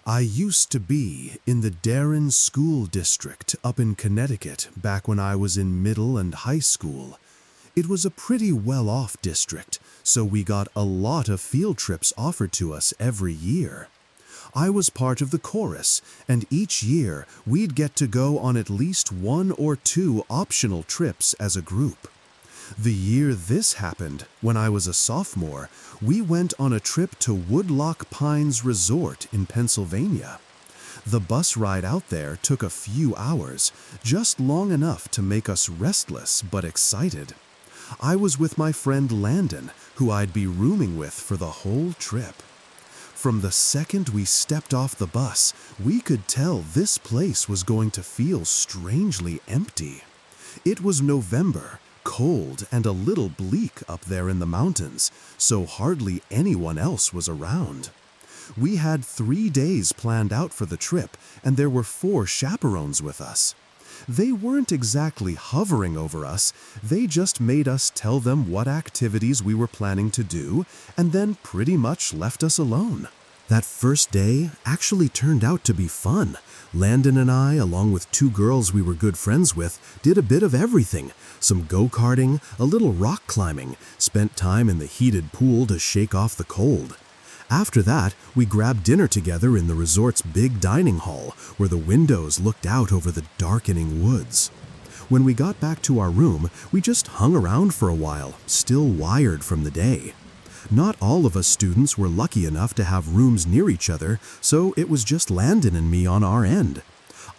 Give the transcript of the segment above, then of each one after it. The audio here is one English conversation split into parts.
I used to be in the Darren School District up in Connecticut back when I was in middle and high school. It was a pretty well-off district, so we got a lot of field trips offered to us every year. I was part of the chorus, and each year we'd get to go on at least 1 or 2 optional trips as a group. The year this happened, when I was a sophomore, we went on a trip to Woodloch Pines Resort in Pennsylvania. The bus ride out there took a few hours, just long enough to make us restless but excited. I was with my friend Landon, who I'd be rooming with for the whole trip. From the second we stepped off the bus, we could tell this place was going to feel strangely empty. It was November, cold and a little bleak up there in the mountains, so hardly anyone else was around. We had 3 days planned out for the trip, and there were 4 chaperones with us. They weren't exactly hovering over us, they just made us tell them what activities we were planning to do, and then pretty much left us alone. That first day actually turned out to be fun. Landon and I, along with 2 girls we were good friends with, did a bit of everything. Some go-karting, a little rock climbing, spent time in the heated pool to shake off the cold. After that, we grabbed dinner together in the resort's big dining hall, where the windows looked out over the darkening woods. When we got back to our room, we just hung around for a while, still wired from the day. Not all of us students were lucky enough to have rooms near each other, so it was just Landon and me on our end.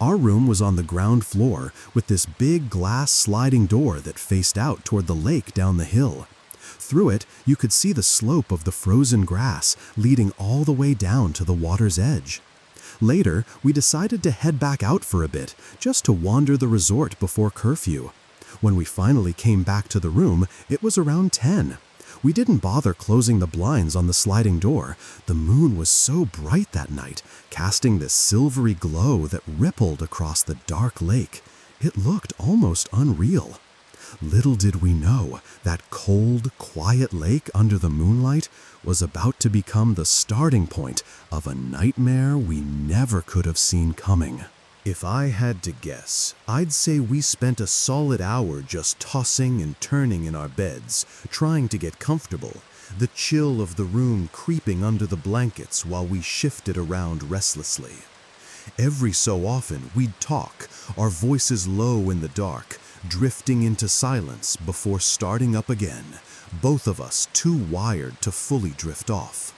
Our room was on the ground floor with this big glass sliding door that faced out toward the lake down the hill. Through it, you could see the slope of the frozen grass leading all the way down to the water's edge. Later, we decided to head back out for a bit, just to wander the resort before curfew. When we finally came back to the room, it was around 10. We didn't bother closing the blinds on the sliding door. The moon was so bright that night, casting this silvery glow that rippled across the dark lake. It looked almost unreal. Little did we know that cold, quiet lake under the moonlight was about to become the starting point of a nightmare we never could have seen coming. If I had to guess, I'd say we spent a solid hour just tossing and turning in our beds, trying to get comfortable, the chill of the room creeping under the blankets while we shifted around restlessly. Every so often, we'd talk, our voices low in the dark, drifting into silence before starting up again, both of us too wired to fully drift off.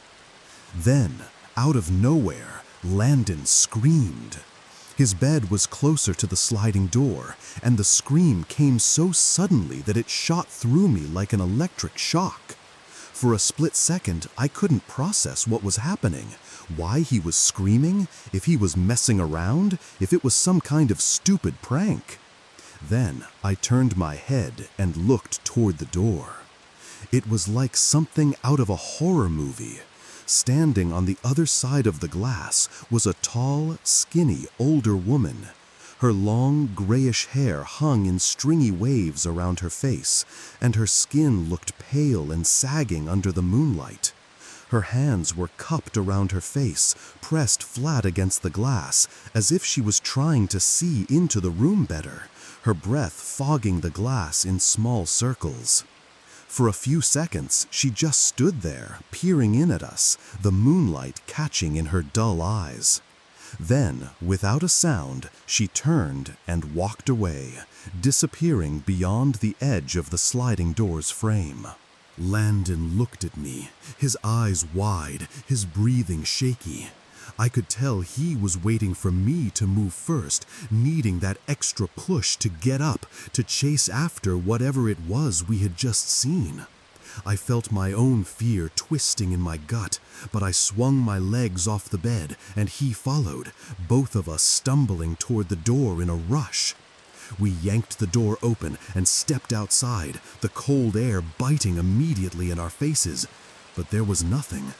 Then, out of nowhere, Landon screamed. His bed was closer to the sliding door, and the scream came so suddenly that it shot through me like an electric shock. For a split second, I couldn't process what was happening, why he was screaming, if he was messing around, if it was some kind of stupid prank. Then I turned my head and looked toward the door. It was like something out of a horror movie. Standing on the other side of the glass was a tall, skinny, older woman. Her long, grayish hair hung in stringy waves around her face, and her skin looked pale and sagging under the moonlight. Her hands were cupped around her face, pressed flat against the glass, as if she was trying to see into the room better, her breath fogging the glass in small circles. For a few seconds, she just stood there, peering in at us, the moonlight catching in her dull eyes. Then, without a sound, she turned and walked away, disappearing beyond the edge of the sliding door's frame. Landon looked at me, his eyes wide, his breathing shaky. I could tell he was waiting for me to move first, needing that extra push to get up, to chase after whatever it was we had just seen. I felt my own fear twisting in my gut, but I swung my legs off the bed, and he followed, both of us stumbling toward the door in a rush. We yanked the door open and stepped outside, the cold air biting immediately in our faces, but there was nothing.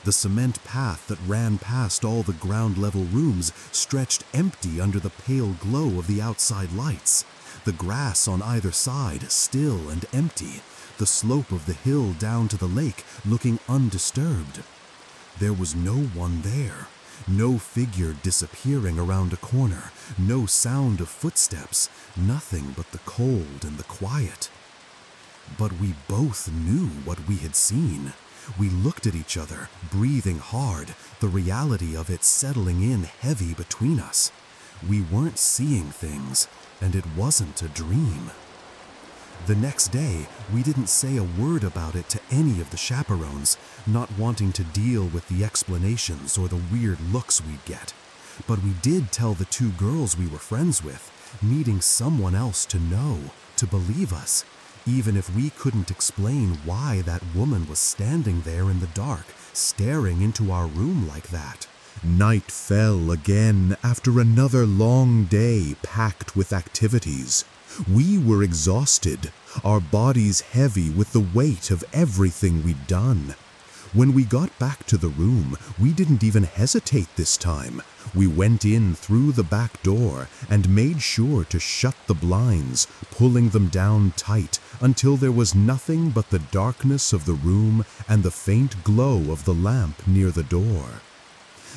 The cement path that ran past all the ground-level rooms stretched empty under the pale glow of the outside lights. The grass on either side still and empty, the slope of the hill down to the lake looking undisturbed. There was no one there. No figure disappearing around a corner, no sound of footsteps, nothing but the cold and the quiet. But we both knew what we had seen. We looked at each other, breathing hard, the reality of it settling in heavy between us. We weren't seeing things, and it wasn't a dream. The next day, we didn't say a word about it to any of the chaperones, not wanting to deal with the explanations or the weird looks we'd get. But we did tell the two girls we were friends with, needing someone else to know, to believe us, even if we couldn't explain why that woman was standing there in the dark, staring into our room like that. Night fell again after another long day packed with activities. We were exhausted, our bodies heavy with the weight of everything we'd done. When we got back to the room, we didn't even hesitate this time. We went in through the back door and made sure to shut the blinds, pulling them down tight until there was nothing but the darkness of the room and the faint glow of the lamp near the door.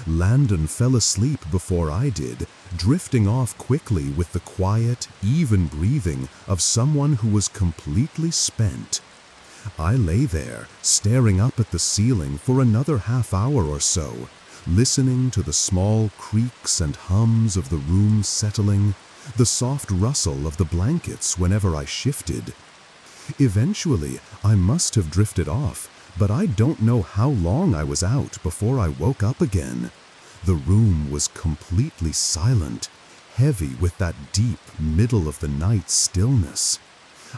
Landon fell asleep before I did, drifting off quickly with the quiet, even breathing of someone who was completely spent. I lay there, staring up at the ceiling for another half hour or so, listening to the small creaks and hums of the room settling, the soft rustle of the blankets whenever I shifted. Eventually, I must have drifted off, but I don't know how long I was out before I woke up again. The room was completely silent, heavy with that deep middle-of-the-night stillness.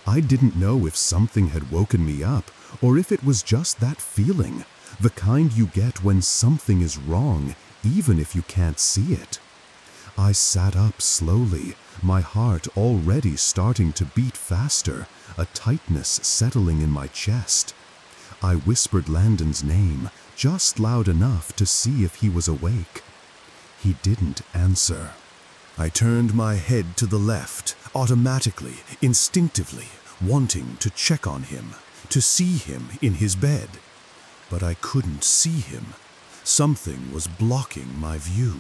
I didn't know if something had woken me up or if it was just that feeling, the kind you get when something is wrong, even if you can't see it. I sat up slowly, my heart already starting to beat faster, a tightness settling in my chest. I whispered Landon's name, just loud enough to see if he was awake. He didn't answer. I turned my head to the left, automatically, instinctively, wanting to check on him, to see him in his bed. But I couldn't see him. Something was blocking my view.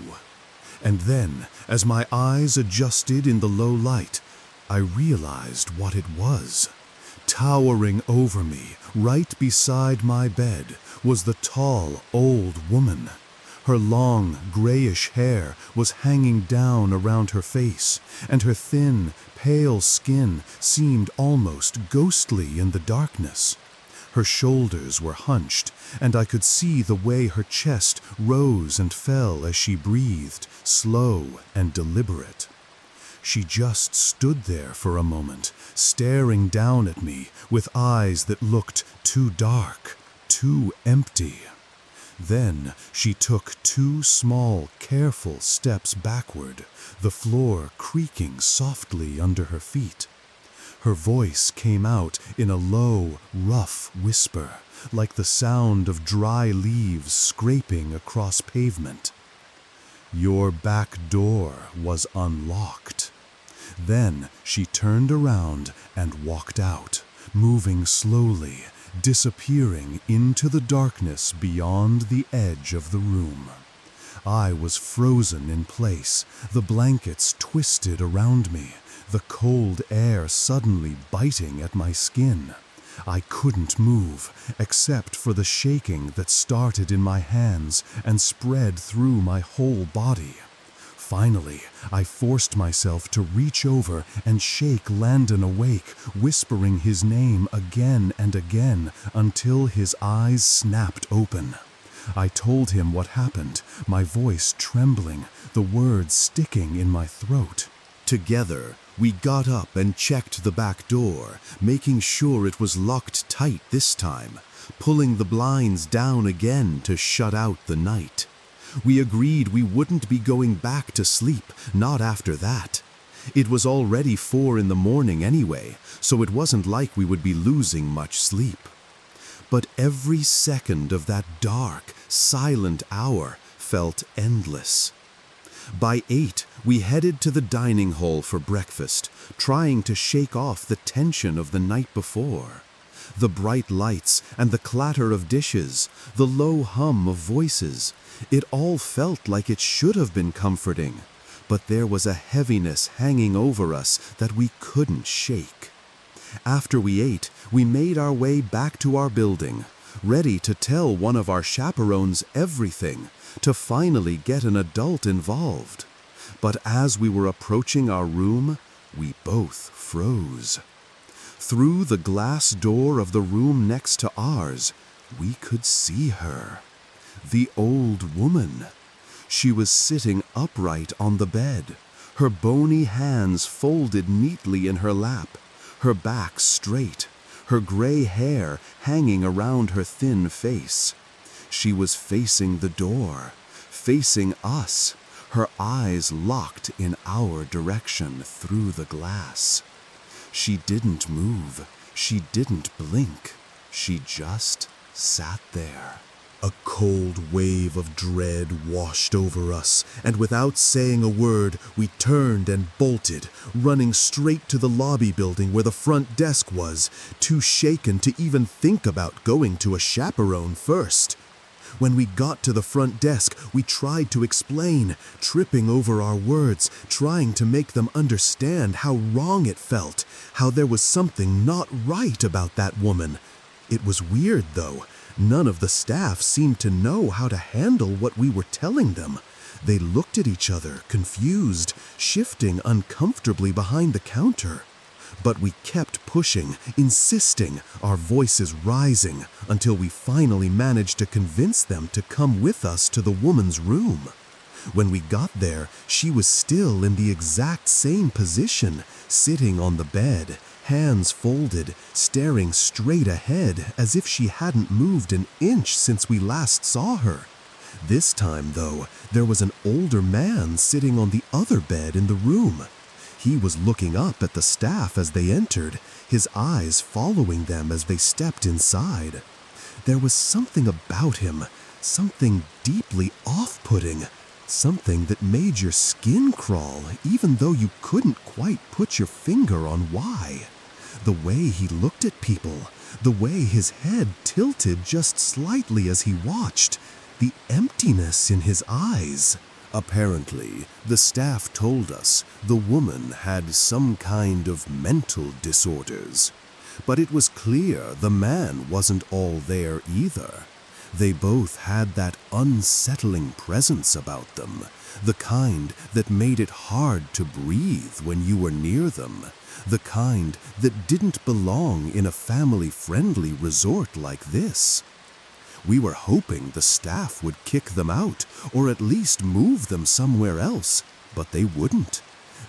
And then, as my eyes adjusted in the low light, I realized what it was. Towering over me, right beside my bed, was the tall, old woman. Her long, grayish hair was hanging down around her face, and her thin, pale skin seemed almost ghostly in the darkness. Her shoulders were hunched, and I could see the way her chest rose and fell as she breathed, slow and deliberate. She just stood there for a moment, staring down at me with eyes that looked too dark, too empty. Then she took two small, careful steps backward, the floor creaking softly under her feet. Her voice came out in a low, rough whisper, like the sound of dry leaves scraping across pavement. "Your back door was unlocked." Then she turned around and walked out, moving slowly, disappearing into the darkness beyond the edge of the room. I was frozen in place, the blankets twisted around me, the cold air suddenly biting at my skin. I couldn't move, except for the shaking that started in my hands and spread through my whole body. Finally, I forced myself to reach over and shake Landon awake, whispering his name again and again until his eyes snapped open. I told him what happened, my voice trembling, the words sticking in my throat. Together, we got up and checked the back door, making sure it was locked tight this time, pulling the blinds down again to shut out the night. We agreed we wouldn't be going back to sleep, not after that. It was already 4 in the morning anyway, so it wasn't like we would be losing much sleep. But every second of that dark, silent hour felt endless. By 8, we headed to the dining hall for breakfast, trying to shake off the tension of the night before. The bright lights and the clatter of dishes, the low hum of voices, it all felt like it should have been comforting. But there was a heaviness hanging over us that we couldn't shake. After we ate, we made our way back to our building, ready to tell one of our chaperones everything, to finally get an adult involved. But as we were approaching our room, we both froze. Through the glass door of the room next to ours, we could see her. The old woman. She was sitting upright on the bed, her bony hands folded neatly in her lap, her back straight, her gray hair hanging around her thin face. She was facing the door, facing us, her eyes locked in our direction through the glass. She didn't move, she didn't blink, she just sat there. A cold wave of dread washed over us, and without saying a word, we turned and bolted, running straight to the lobby building where the front desk was, too shaken to even think about going to a chaperone first. When we got to the front desk, we tried to explain, tripping over our words, trying to make them understand how wrong it felt, how there was something not right about that woman. It was weird, though. None of the staff seemed to know how to handle what we were telling them. They looked at each other, confused, shifting uncomfortably behind the counter. But we kept pushing, insisting, our voices rising, until we finally managed to convince them to come with us to the woman's room. When we got there, she was still in the exact same position, sitting on the bed, hands folded, staring straight ahead as if she hadn't moved an inch since we last saw her. This time, though, there was an older man sitting on the other bed in the room. He was looking up at the staff as they entered, his eyes following them as they stepped inside. There was something about him, something deeply off-putting, something that made your skin crawl even though you couldn't quite put your finger on why. The way he looked at people, the way his head tilted just slightly as he watched, the emptiness in his eyes. Apparently, the staff told us the woman had some kind of mental disorders. But it was clear the man wasn't all there either. They both had that unsettling presence about them, the kind that made it hard to breathe when you were near them, the kind that didn't belong in a family-friendly resort like this. We were hoping the staff would kick them out, or at least move them somewhere else, but they wouldn't.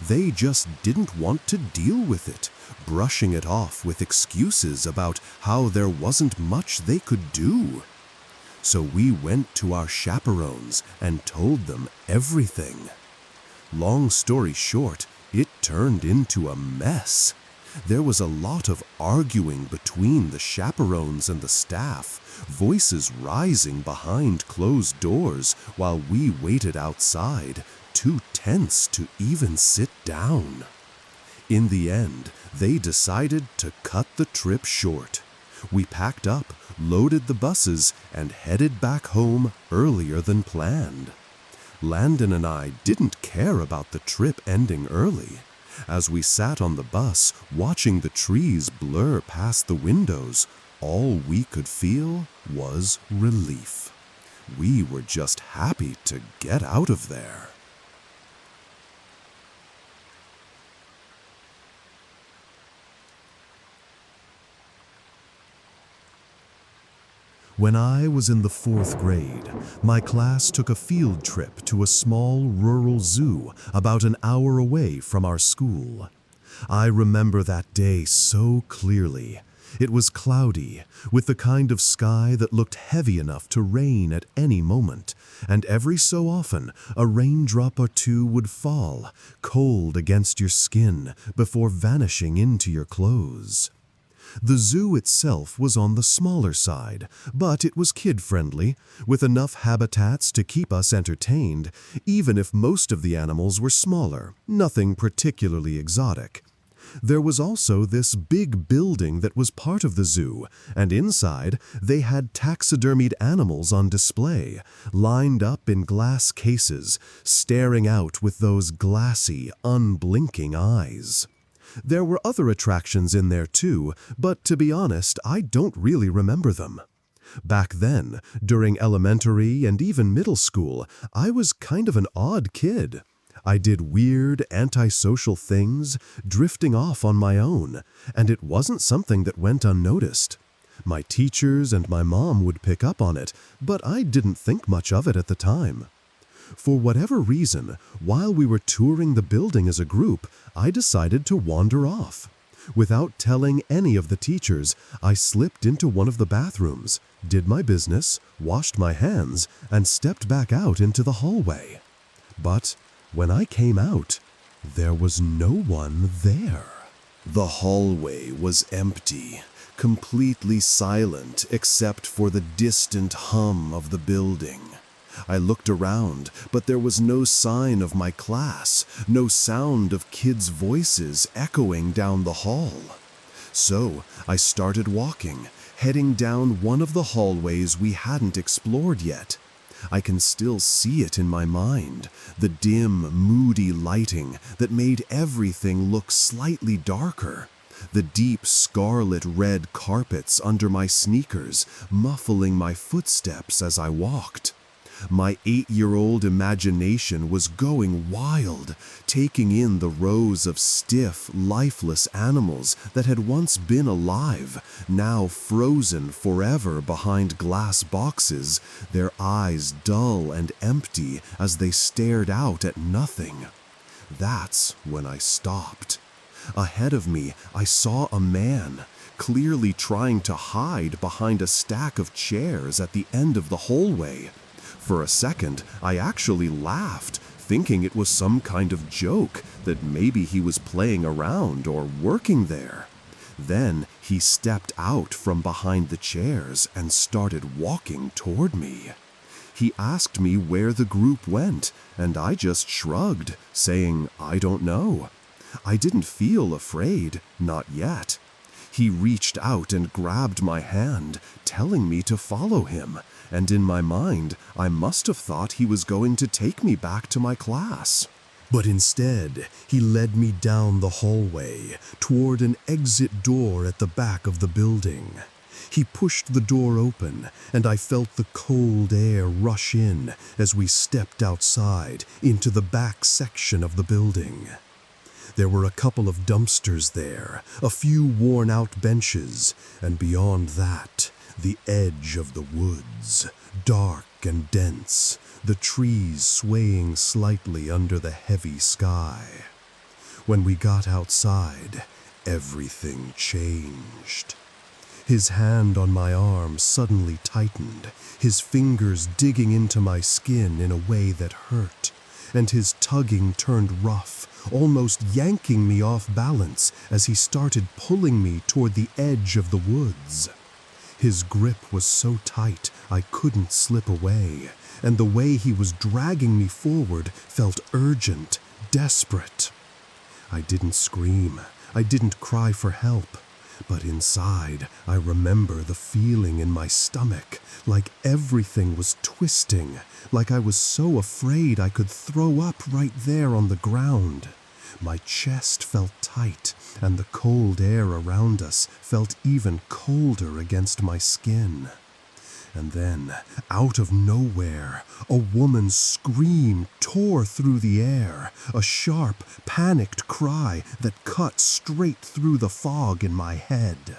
They just didn't want to deal with it, brushing it off with excuses about how there wasn't much they could do. So we went to our chaperones and told them everything. Long story short, it turned into a mess. There was a lot of arguing between the chaperones and the staff, voices rising behind closed doors while we waited outside, too tense to even sit down. In the end, they decided to cut the trip short. We packed up, loaded the buses, and headed back home earlier than planned. Landon and I didn't care about the trip ending early. As we sat on the bus, watching the trees blur past the windows, all we could feel was relief. We were just happy to get out of there. When I was in the 4th grade, my class took a field trip to a small rural zoo about an hour away from our school. I remember that day so clearly. It was cloudy, with the kind of sky that looked heavy enough to rain at any moment, and every so often a raindrop or two would fall, cold against your skin, before vanishing into your clothes. The zoo itself was on the smaller side, but it was kid-friendly, with enough habitats to keep us entertained, even if most of the animals were smaller, nothing particularly exotic. There was also this big building that was part of the zoo, and inside they had taxidermied animals on display, lined up in glass cases, staring out with those glassy, unblinking eyes. There were other attractions in there too, but to be honest, I don't really remember them. Back then, during elementary and even middle school, I was kind of an odd kid. I did weird, antisocial things, drifting off on my own, and it wasn't something that went unnoticed. My teachers and my mom would pick up on it, but I didn't think much of it at the time. For whatever reason, while we were touring the building as a group, I decided to wander off. Without telling any of the teachers, I slipped into one of the bathrooms, did my business, washed my hands, and stepped back out into the hallway. But when I came out, there was no one there. The hallway was empty, completely silent except for the distant hum of the building. I looked around, but there was no sign of my class, no sound of kids' voices echoing down the hall. So I started walking, heading down one of the hallways we hadn't explored yet. I can still see it in my mind, the dim, moody lighting that made everything look slightly darker, the deep scarlet-red carpets under my sneakers muffling my footsteps as I walked. My 8-year-old imagination was going wild, taking in the rows of stiff, lifeless animals that had once been alive, now frozen forever behind glass boxes, their eyes dull and empty as they stared out at nothing. That's when I stopped. Ahead of me, I saw a man, clearly trying to hide behind a stack of chairs at the end of the hallway. For a second, I actually laughed, thinking it was some kind of joke, that maybe he was playing around or working there. Then he stepped out from behind the chairs and started walking toward me. He asked me where the group went, and I just shrugged, saying, "I don't know." I didn't feel afraid, not yet. He reached out and grabbed my hand, telling me to follow him, and in my mind, I must have thought he was going to take me back to my class. But instead, he led me down the hallway, toward an exit door at the back of the building. He pushed the door open, and I felt the cold air rush in as we stepped outside into the back section of the building. There were a couple of dumpsters there, a few worn-out benches, and beyond that, the edge of the woods, dark and dense, the trees swaying slightly under the heavy sky. When we got outside, everything changed. His hand on my arm suddenly tightened, his fingers digging into my skin in a way that hurt, and his tugging turned rough, almost yanking me off balance as he started pulling me toward the edge of the woods. His grip was so tight I couldn't slip away, and the way he was dragging me forward felt urgent, desperate. I didn't scream, I didn't cry for help, but inside I remember the feeling in my stomach, like everything was twisting, like I was so afraid I could throw up right there on the ground. My chest felt tight, and the cold air around us felt even colder against my skin. And then, out of nowhere, a woman's scream tore through the air, a sharp, panicked cry that cut straight through the fog in my head.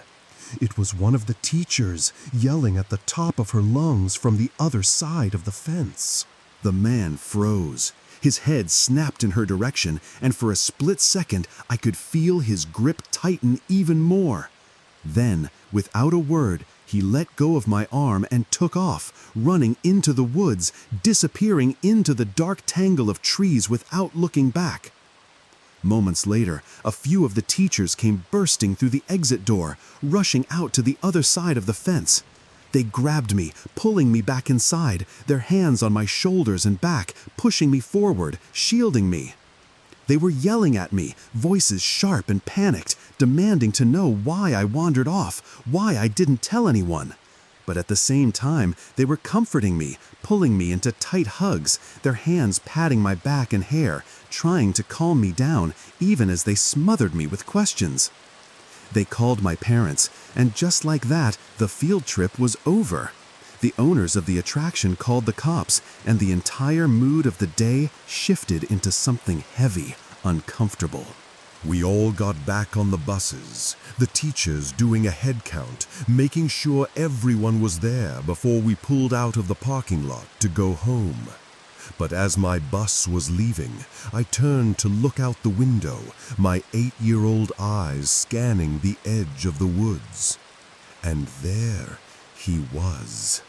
It was one of the teachers yelling at the top of her lungs from the other side of the fence. The man froze. His head snapped in her direction, and for a split second, I could feel his grip tighten even more. Then, without a word, he let go of my arm and took off, running into the woods, disappearing into the dark tangle of trees without looking back. Moments later, a few of the teachers came bursting through the exit door, rushing out to the other side of the fence. They grabbed me, pulling me back inside, their hands on my shoulders and back, pushing me forward, shielding me. They were yelling at me, voices sharp and panicked, demanding to know why I wandered off, why I didn't tell anyone. But at the same time, they were comforting me, pulling me into tight hugs, their hands patting my back and hair, trying to calm me down, even as they smothered me with questions. They called my parents, and just like that, the field trip was over. The owners of the attraction called the cops, and the entire mood of the day shifted into something heavy, uncomfortable. We all got back on the buses, the teachers doing a head count, making sure everyone was there before we pulled out of the parking lot to go home. But as my bus was leaving, I turned to look out the window, my 8-year-old eyes scanning the edge of the woods. And there he was.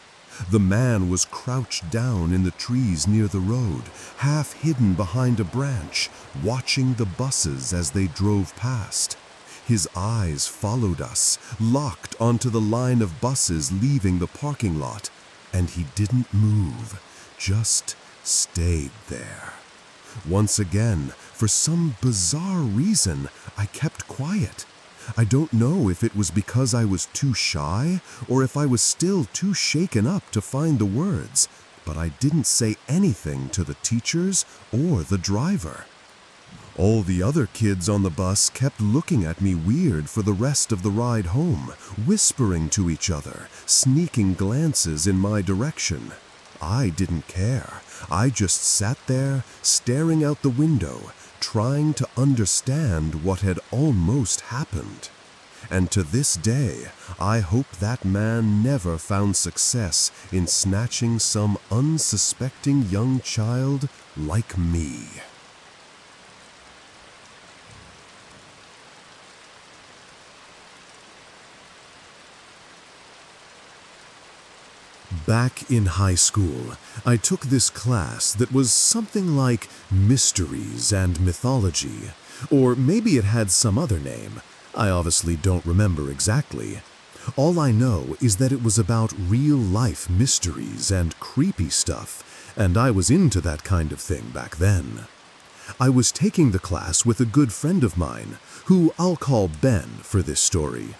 The man was crouched down in the trees near the road, half hidden behind a branch, watching the buses as they drove past. His eyes followed us, locked onto the line of buses leaving the parking lot, and he didn't move, just stayed there. Once again, for some bizarre reason, I kept quiet. I don't know if it was because I was too shy or if I was still too shaken up to find the words, but I didn't say anything to the teachers or the driver. All the other kids on the bus kept looking at me weird for the rest of the ride home, whispering to each other, sneaking glances in my direction. I didn't care. I just sat there, staring out the window, trying to understand what had almost happened. And to this day, I hope that man never found success in snatching some unsuspecting young child like me. Back in high school, I took this class that was something like Mysteries and Mythology, or maybe it had some other name. I obviously don't remember exactly. All I know is that it was about real-life mysteries and creepy stuff, and I was into that kind of thing back then. I was taking the class with a good friend of mine, who I'll call Ben for this story.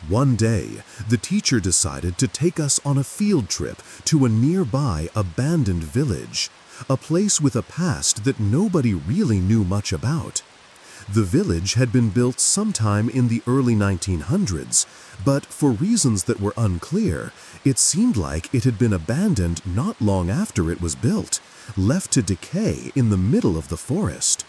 One day, the teacher decided to take us on a field trip to a nearby abandoned village, a place with a past that nobody really knew much about. The village had been built sometime in the early 1900s, but for reasons that were unclear, it seemed like it had been abandoned not long after it was built, left to decay in the middle of the forest.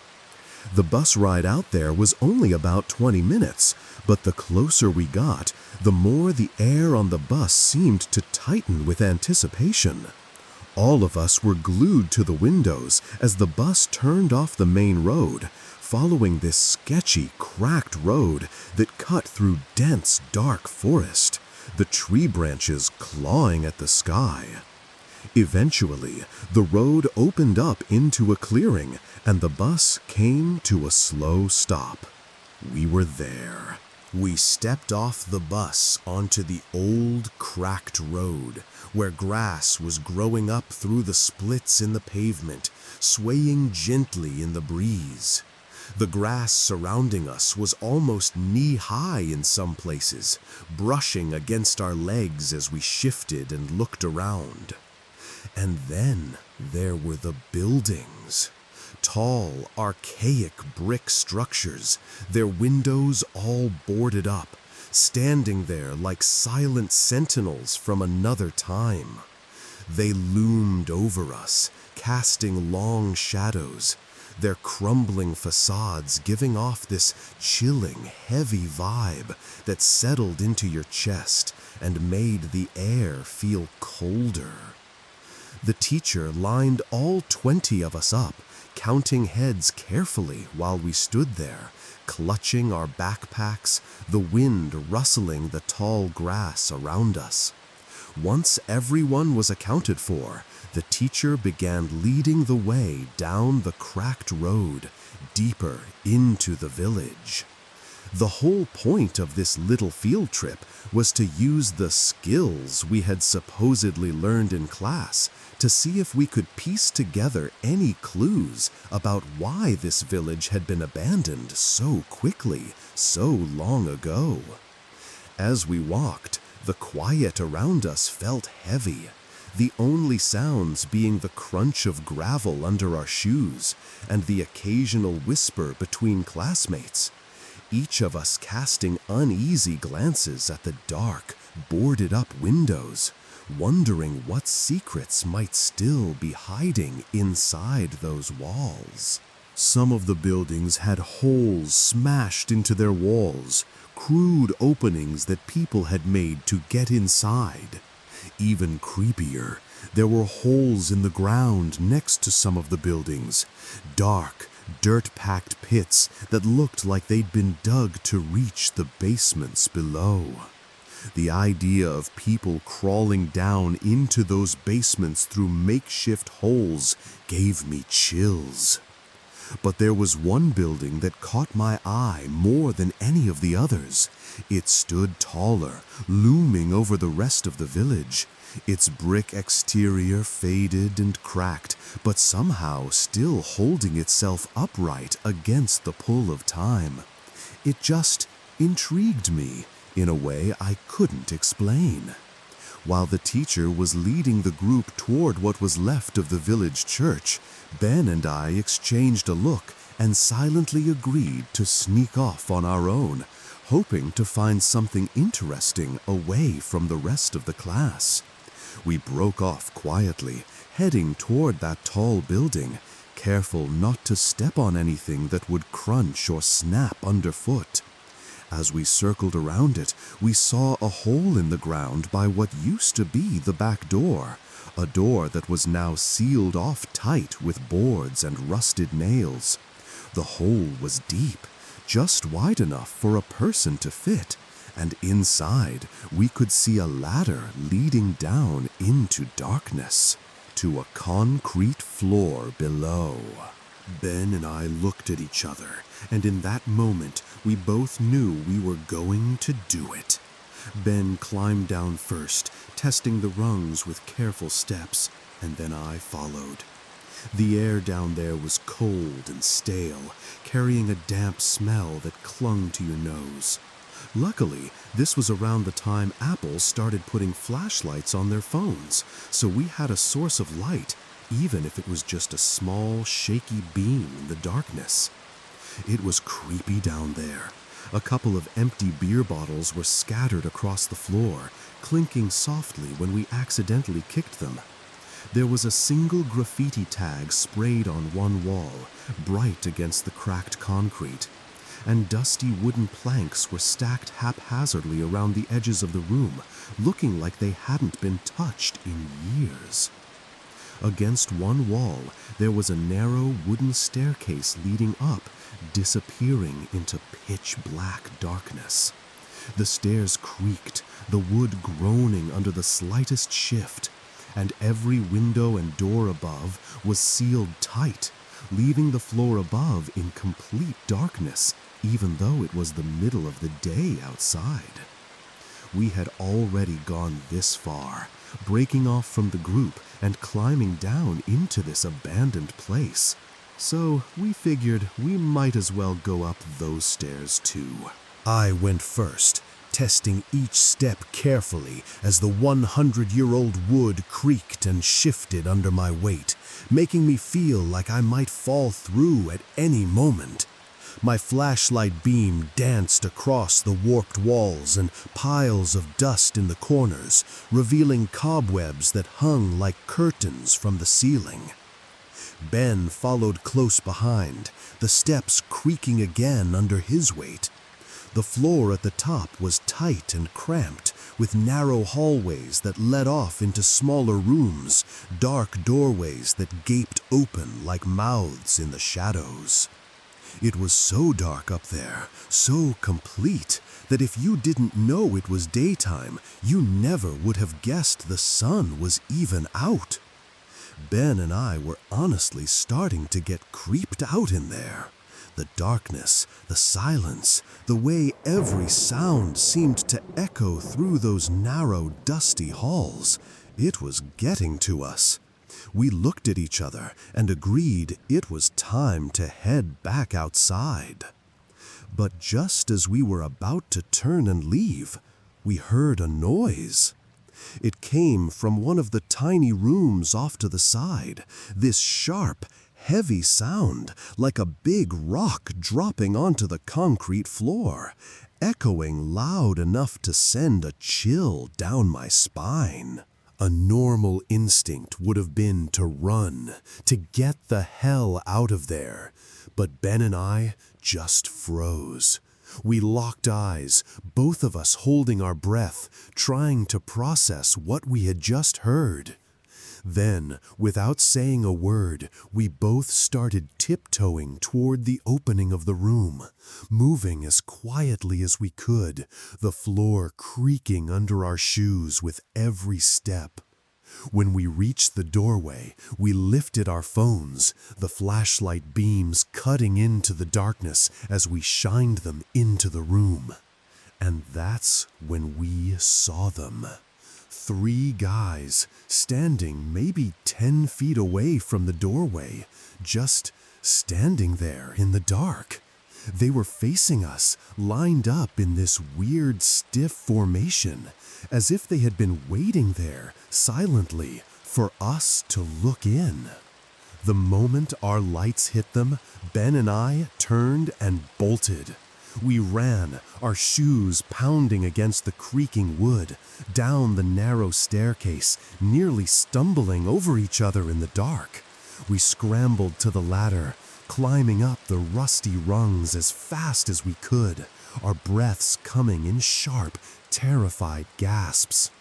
The bus ride out there was only about 20 minutes, but the closer we got, the more the air on the bus seemed to tighten with anticipation. All of us were glued to the windows as the bus turned off the main road, following this sketchy, cracked road that cut through dense, dark forest, the tree branches clawing at the sky. Eventually, the road opened up into a clearing, and the bus came to a slow stop. We were there. We stepped off the bus onto the old, cracked road, where grass was growing up through the splits in the pavement, swaying gently in the breeze. The grass surrounding us was almost knee-high in some places, brushing against our legs as we shifted and looked around. And then there were the buildings. Tall, archaic brick structures, their windows all boarded up, standing there like silent sentinels from another time. They loomed over us, casting long shadows, their crumbling facades giving off this chilling, heavy vibe that settled into your chest and made the air feel colder. The teacher lined all 20 of us up, counting heads carefully while we stood there, clutching our backpacks, the wind rustling the tall grass around us. Once everyone was accounted for, the teacher began leading the way down the cracked road, deeper into the village. The whole point of this little field trip was to use the skills we had supposedly learned in class to see if we could piece together any clues about why this village had been abandoned so quickly, so long ago. As we walked, the quiet around us felt heavy, the only sounds being the crunch of gravel under our shoes and the occasional whisper between classmates, each of us casting uneasy glances at the dark, boarded-up windows, wondering what secrets might still be hiding inside those walls. Some of the buildings had holes smashed into their walls, crude openings that people had made to get inside. Even creepier, there were holes in the ground next to some of the buildings, dark, dirt-packed pits that looked like they'd been dug to reach the basements below. The idea of people crawling down into those basements through makeshift holes gave me chills. But there was one building that caught my eye more than any of the others. It stood taller, looming over the rest of the village, its brick exterior faded and cracked, but somehow still holding itself upright against the pull of time. It just intrigued me in a way I couldn't explain. While the teacher was leading the group toward what was left of the village church, Ben and I exchanged a look and silently agreed to sneak off on our own, hoping to find something interesting away from the rest of the class. We broke off quietly, heading toward that tall building, careful not to step on anything that would crunch or snap underfoot. As we circled around it, we saw a hole in the ground by what used to be the back door, a door that was now sealed off tight with boards and rusted nails. The hole was deep, just wide enough for a person to fit, and inside we could see a ladder leading down into darkness, to a concrete floor below. Ben and I looked at each other, and in that moment we both knew we were going to do it. Ben climbed down first, testing the rungs with careful steps, and then I followed. The air down there was cold and stale, carrying a damp smell that clung to your nose. Luckily, this was around the time Apple started putting flashlights on their phones, so we had a source of light, even if it was just a small, shaky beam in the darkness. It was creepy down there. A couple of empty beer bottles were scattered across the floor, clinking softly when we accidentally kicked them. There was a single graffiti tag sprayed on one wall, bright against the cracked concrete, and dusty wooden planks were stacked haphazardly around the edges of the room, looking like they hadn't been touched in years. Against one wall, there was a narrow wooden staircase leading up, disappearing into pitch-black darkness. The stairs creaked, the wood groaning under the slightest shift, and every window and door above was sealed tight, leaving the floor above in complete darkness, even though it was the middle of the day outside. We had already gone this far, breaking off from the group and climbing down into this abandoned place. So we figured we might as well go up those stairs too. I went first, testing each step carefully as the 100-year-old wood creaked and shifted under my weight, making me feel like I might fall through at any moment. My flashlight beam danced across the warped walls and piles of dust in the corners, revealing cobwebs that hung like curtains from the ceiling. Ben followed close behind, the steps creaking again under his weight. The floor at the top was tight and cramped, with narrow hallways that led off into smaller rooms, dark doorways that gaped open like mouths in the shadows. It was so dark up there, so complete, that if you didn't know it was daytime, you never would have guessed the sun was even out. Ben and I were honestly starting to get creeped out in there. The darkness, the silence, the way every sound seemed to echo through those narrow, dusty halls. It was getting to us. We looked at each other and agreed it was time to head back outside. But just as we were about to turn and leave, we heard a noise. It came from one of the tiny rooms off to the side, this sharp, heavy sound like a big rock dropping onto the concrete floor, echoing loud enough to send a chill down my spine. A normal instinct would have been to run, to get the hell out of there, but Ben and I just froze. We locked eyes, both of us holding our breath, trying to process what we had just heard. Then, without saying a word, we both started tiptoeing toward the opening of the room, moving as quietly as we could, the floor creaking under our shoes with every step. When we reached the doorway, we lifted our phones, the flashlight beams cutting into the darkness as we shined them into the room. And that's when we saw them. 3 guys standing maybe 10 feet away from the doorway, just standing there in the dark. They were facing us, lined up in this weird, stiff formation, as if they had been waiting there, silently, for us to look in. The moment our lights hit them, Ben and I turned and bolted. We ran, our shoes pounding against the creaking wood, down the narrow staircase, nearly stumbling over each other in the dark. We scrambled to the ladder, climbing up the rusty rungs as fast as we could, our breaths coming in sharp, terrified gasps.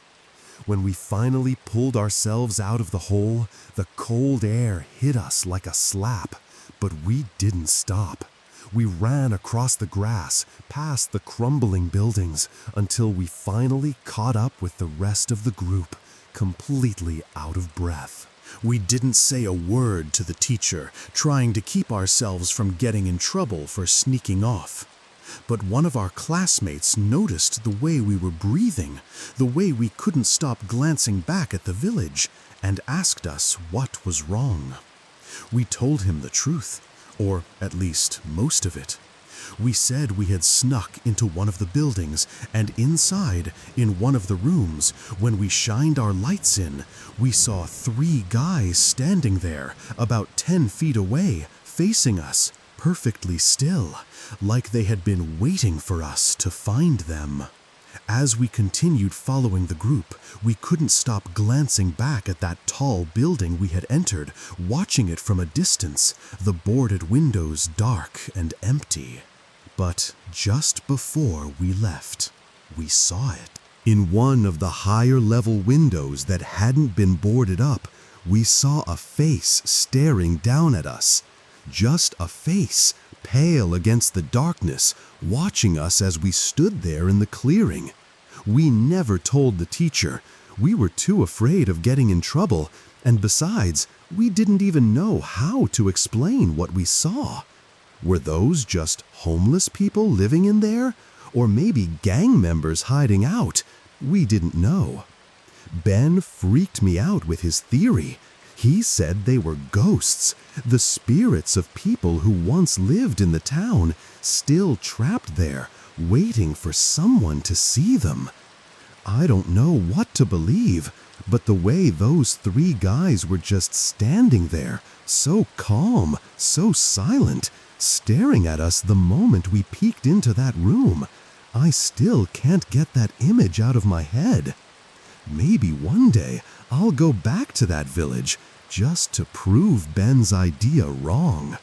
When we finally pulled ourselves out of the hole, the cold air hit us like a slap, but we didn't stop. We ran across the grass, past the crumbling buildings, until we finally caught up with the rest of the group, completely out of breath. We didn't say a word to the teacher, trying to keep ourselves from getting in trouble for sneaking off. But one of our classmates noticed the way we were breathing, the way we couldn't stop glancing back at the village, and asked us what was wrong. We told him the truth, or at least most of it. We said we had snuck into one of the buildings, and inside, in one of the rooms, when we shined our lights in, we saw 3 guys standing there, about 10 feet away, facing us, perfectly still, like they had been waiting for us to find them. As we continued following the group, we couldn't stop glancing back at that tall building we had entered, watching it from a distance, the boarded windows dark and empty. But just before we left, we saw it. In one of the higher-level windows that hadn't been boarded up, we saw a face staring down at us. Just a face, pale against the darkness, watching us as we stood there in the clearing. We never told the teacher. We were too afraid of getting in trouble, and besides, we didn't even know how to explain what we saw. Were those just homeless people living in there? Or maybe gang members hiding out? We didn't know. Ben freaked me out with his theory. He said they were ghosts, the spirits of people who once lived in the town, still trapped there, waiting for someone to see them. I don't know what to believe, but the way those 3 guys were just standing there, so calm, so silent, staring at us the moment we peeked into that room, I still can't get that image out of my head. Maybe one day I'll go back to that village just to prove Ben's idea wrong.